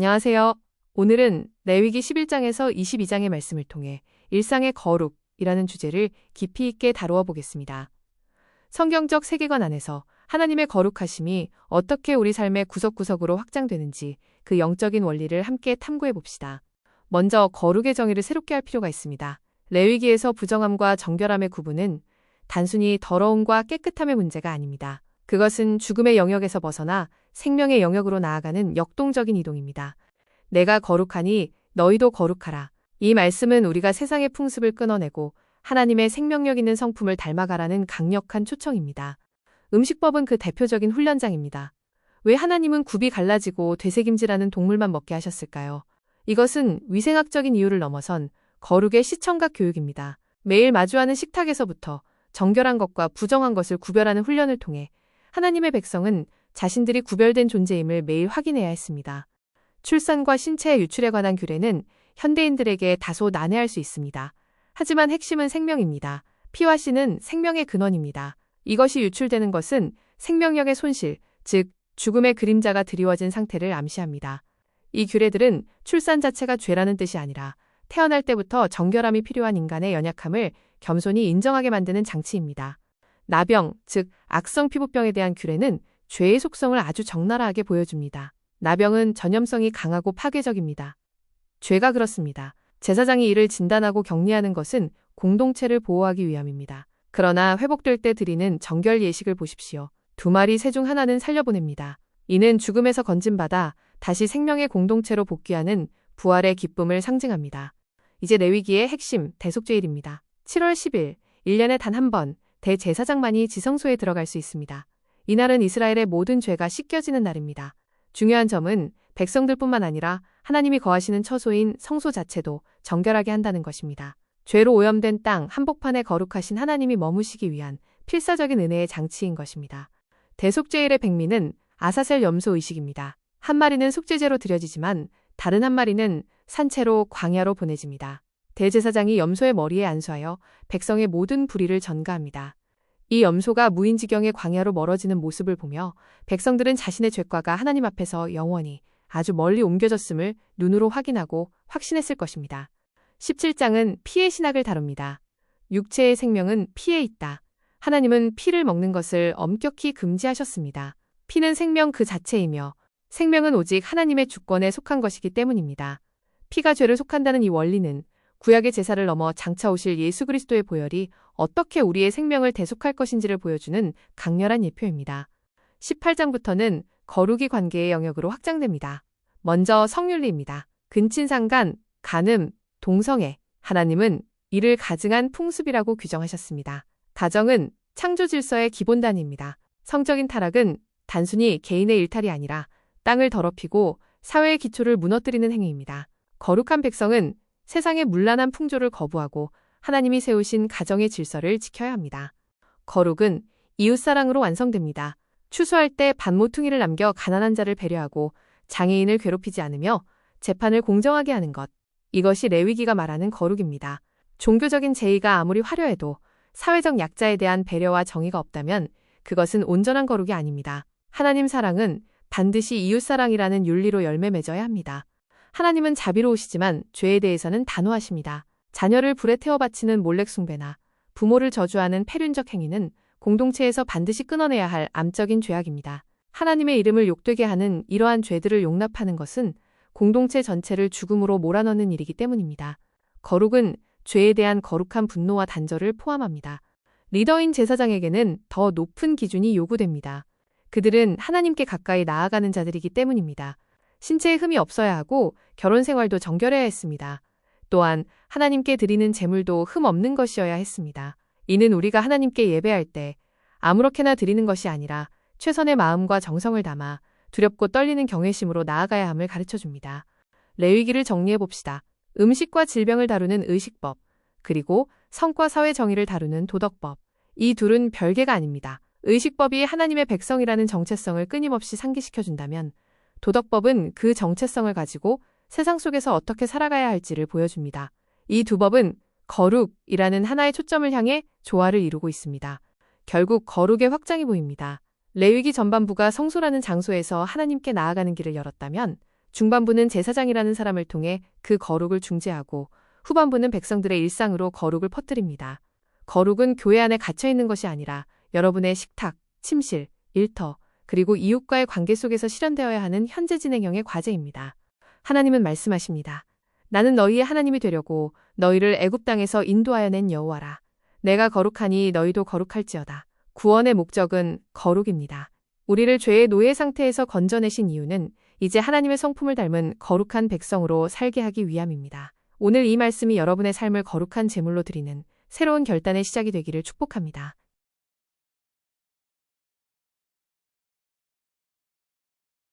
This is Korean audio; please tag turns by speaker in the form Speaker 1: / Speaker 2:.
Speaker 1: 안녕하세요. 오늘은 레위기 11장에서 22장의 말씀을 통해 일상의 거룩이라는 주제를 깊이 있게 다루어 보겠습니다. 성경적 세계관 안에서 하나님의 거룩하심이 어떻게 우리 삶의 구석구석으로 확장되는지 그 영적인 원리를 함께 탐구해 봅시다. 먼저 거룩의 정의를 새롭게 할 필요가 있습니다. 레위기에서 부정함과 정결함의 구분은 단순히 더러움과 깨끗함의 문제가 아닙니다. 그것은 죽음의 영역에서 벗어나 생명의 영역으로 나아가는 역동적인 이동입니다. 내가 거룩하니 너희도 거룩하라. 이 말씀은 우리가 세상의 풍습을 끊어내고 하나님의 생명력 있는 성품을 닮아가라는 강력한 초청입니다. 음식법은 그 대표적인 훈련장입니다. 왜 하나님은 굽이 갈라지고 되새김질하는 동물만 먹게 하셨을까요? 이것은 위생학적인 이유를 넘어선 거룩의 시청각 교육입니다. 매일 마주하는 식탁에서부터 정결한 것과 부정한 것을 구별하는 훈련을 통해 하나님의 백성은 자신들이 구별된 존재임을 매일 확인해야 했습니다. 출산과 신체의 유출에 관한 규례는 현대인들에게 다소 난해할 수 있습니다. 하지만 핵심은 생명입니다. 피와 씨는 생명의 근원입니다. 이것이 유출되는 것은 생명력의 손실, 즉 죽음의 그림자가 드리워진 상태를 암시합니다. 이 규례들은 출산 자체가 죄라는 뜻이 아니라 태어날 때부터 정결함이 필요한 인간의 연약함을 겸손히 인정하게 만드는 장치입니다. 나병, 즉 악성 피부병에 대한 규례는 죄의 속성을 아주 적나라하게 보여줍니다. 나병은 전염성이 강하고 파괴적입니다. 죄가 그렇습니다. 제사장이 이를 진단하고 격리하는 것은 공동체를 보호하기 위함입니다. 그러나 회복될 때 드리는 정결 예식을 보십시오. 2마리 새 중 하나는 살려보냅니다. 이는 죽음에서 건진받아 다시 생명의 공동체로 복귀하는 부활의 기쁨을 상징합니다. 이제 레위기의 핵심 대속죄일입니다. 7월 10일, 1년에 단 한 번 대제사장만이 지성소에 들어갈 수 있습니다. 이날은 이스라엘의 모든 죄가 씻겨지는 날입니다. 중요한 점은 백성들뿐만 아니라 하나님이 거하시는 처소인 성소 자체도 정결하게 한다는 것입니다. 죄로 오염된 땅 한복판에 거룩하신 하나님이 머무시기 위한 필사적인 은혜의 장치인 것입니다. 대속죄일의 백미는 아사셀 염소 의식입니다. 한 마리는 속죄제로 드려지지만 다른 한 마리는 산채로 광야로 보내집니다. 대제사장이 염소의 머리에 안수하여 백성의 모든 불의를 전가합니다. 이 염소가 무인지경의 광야로 멀어지는 모습을 보며 백성들은 자신의 죄과가 하나님 앞에서 영원히 아주 멀리 옮겨졌음을 눈으로 확인하고 확신했을 것입니다. 17장은 피의 신학을 다룹니다. 육체의 생명은 피에 있다. 하나님은 피를 먹는 것을 엄격히 금지하셨습니다. 피는 생명 그 자체이며 생명은 오직 하나님의 주권에 속한 것이기 때문입니다. 피가 죄를 속한다는 이 원리는 구약의 제사를 넘어 장차 오실 예수 그리스도의 보혈이 어떻게 우리의 생명을 대속할 것인지를 보여주는 강렬한 예표입니다. 18장부터는 거룩이 관계의 영역으로 확장됩니다. 먼저 성윤리입니다. 근친상간, 간음, 동성애, 하나님은 이를 가증한 풍습이라고 규정하셨습니다. 가정은 창조 질서의 기본단위입니다. 성적인 타락은 단순히 개인의 일탈이 아니라 땅을 더럽히고 사회의 기초를 무너뜨리는 행위입니다. 거룩한 백성은 세상의 문란한 풍조를 거부하고 하나님이 세우신 가정의 질서를 지켜야 합니다. 거룩은 이웃사랑으로 완성됩니다. 추수할 때 밭모퉁이를 남겨 가난한 자를 배려하고 장애인을 괴롭히지 않으며 재판을 공정하게 하는 것. 이것이 레위기가 말하는 거룩입니다. 종교적인 제의가 아무리 화려해도 사회적 약자에 대한 배려와 정의가 없다면 그것은 온전한 거룩이 아닙니다. 하나님 사랑은 반드시 이웃사랑이라는 윤리로 열매 맺어야 합니다. 하나님은 자비로우시지만 죄에 대해서는 단호하십니다. 자녀를 불에 태워 바치는 몰렉 숭배나 부모를 저주하는 패륜적 행위는 공동체에서 반드시 끊어내야 할 암적인 죄악입니다. 하나님의 이름을 욕되게 하는 이러한 죄들을 용납하는 것은 공동체 전체를 죽음으로 몰아넣는 일이기 때문입니다. 거룩은 죄에 대한 거룩한 분노와 단절을 포함합니다. 리더인 제사장에게는 더 높은 기준이 요구됩니다. 그들은 하나님께 가까이 나아가는 자들이기 때문입니다. 신체에 흠이 없어야 하고 결혼 생활도 정결해야 했습니다. 또한 하나님께 드리는 제물도 흠 없는 것이어야 했습니다. 이는 우리가 하나님께 예배할 때 아무렇게나 드리는 것이 아니라 최선의 마음과 정성을 담아 두렵고 떨리는 경외심으로 나아가야 함을 가르쳐줍니다. 레위기를 정리해봅시다. 음식과 질병을 다루는 의식법, 그리고 성과 사회 정의를 다루는 도덕법. 이 둘은 별개가 아닙니다. 의식법이 하나님의 백성이라는 정체성을 끊임없이 상기시켜준다면 도덕법은 그 정체성을 가지고 세상 속에서 어떻게 살아가야 할지를 보여줍니다. 이 두 법은 거룩이라는 하나의 초점을 향해 조화를 이루고 있습니다. 결국 거룩의 확장이 보입니다. 레위기 전반부가 성소라는 장소에서 하나님께 나아가는 길을 열었다면 중반부는 제사장이라는 사람을 통해 그 거룩을 중재하고 후반부는 백성들의 일상으로 거룩을 퍼뜨립니다. 거룩은 교회 안에 갇혀 있는 것이 아니라 여러분의 식탁, 침실, 일터, 그리고 이웃과의 관계 속에서 실현되어야 하는 현재 진행형의 과제입니다. 하나님은 말씀하십니다. 나는 너희의 하나님이 되려고 너희를 애굽 땅에서 인도하여 낸 여호와라. 내가 거룩하니 너희도 거룩할지어다. 구원의 목적은 거룩입니다. 우리를 죄의 노예 상태에서 건져내신 이유는 이제 하나님의 성품을 닮은 거룩한 백성으로 살게 하기 위함입니다. 오늘 이 말씀이 여러분의 삶을 거룩한 제물로 드리는 새로운 결단의 시작이 되기를 축복합니다.